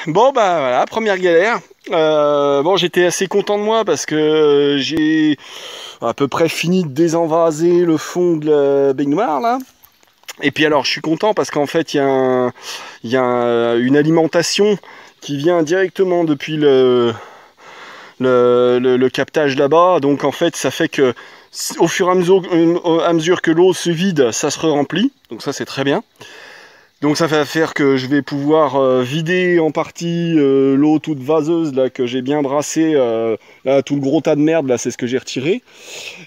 bon bah voilà, première galère. Bon, j'étais assez content de moi parce que j'ai à peu près fini de désenvaser le fond de la baignoire là. Et puis alors je suis content parce qu'en fait il y a une alimentation qui vient directement depuis le captage là-bas. Donc en fait ça fait que au fur et à mesure que l'eau se vide, ça se remplit. Donc ça c'est très bien. Donc ça va faire que je vais pouvoir vider en partie l'eau toute vaseuse là que j'ai bien brassée, là tout le gros tas de merde là c'est ce que j'ai retiré.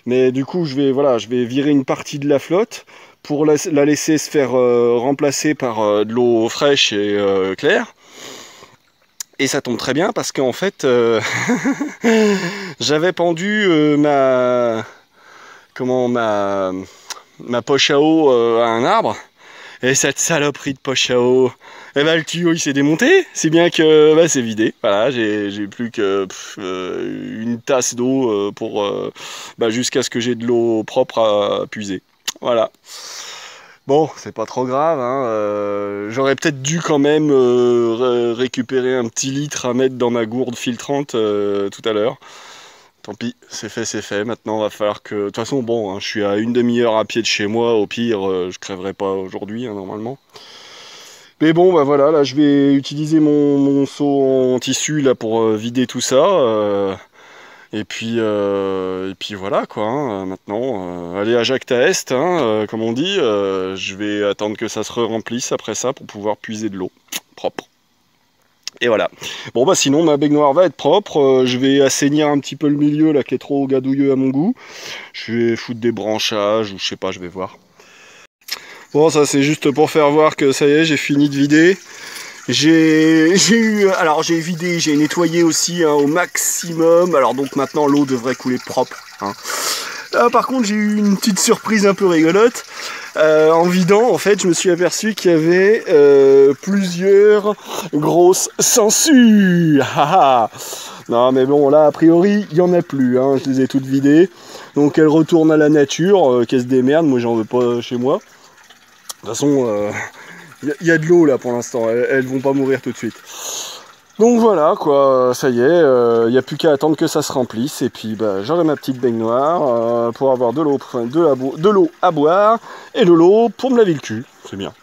Mais du coup je vais virer une partie de la flotte pour la laisser se faire remplacer par de l'eau fraîche et claire. Et ça tombe très bien parce qu'en fait j'avais pendu ma poche à eau à un arbre. Et cette saloperie de poche à eau, eh ben, le tuyau il s'est démonté, si bien que bah, c'est vidé. Voilà, j'ai plus que une tasse d'eau pour jusqu'à ce que j'ai de l'eau propre à puiser. Voilà. Bon, c'est pas trop grave, hein. J'aurais peut-être dû quand même récupérer un petit litre à mettre dans ma gourde filtrante tout à l'heure. Tant pis, c'est fait, c'est fait. Maintenant, va falloir que... De toute façon, bon, hein, je suis à une demi-heure à pied de chez moi. Au pire, je crèverai pas aujourd'hui, hein, normalement. Mais bon, bah voilà, là, je vais utiliser mon seau en tissu là pour vider tout ça. Et puis voilà, quoi. Hein, maintenant, aller à Jacta Est, hein, comme on dit. Je vais attendre que ça se remplisse après ça pour pouvoir puiser de l'eau propre. Et voilà. Bon bah sinon ma baignoire va être propre, je vais assainir un petit peu le milieu là qui est trop gadouilleux à mon goût. Je vais foutre des branchages ou je sais pas, je vais voir. Bon ça c'est juste pour faire voir que ça y est, j'ai fini de vider. J'ai vidé, j'ai nettoyé aussi hein, au maximum. Alors donc maintenant l'eau devrait couler propre. Hein. Par contre j'ai eu une petite surprise un peu rigolote. En vidant, en fait, je me suis aperçu qu'il y avait plusieurs grosses sangsues. Non, mais bon, là, a priori, il n'y en a plus. Hein. Je les ai toutes vidées. Donc, elles retournent à la nature. Qu'elles se démerdent. Moi, j'en veux pas chez moi. De toute façon, y a de l'eau, là, pour l'instant. Elles vont pas mourir tout de suite. Donc voilà quoi, ça y est, il n'y a plus qu'à attendre que ça se remplisse et puis bah, j'aurai ma petite baignoire pour avoir de l'eau à boire et de l'eau pour me laver le cul, c'est bien.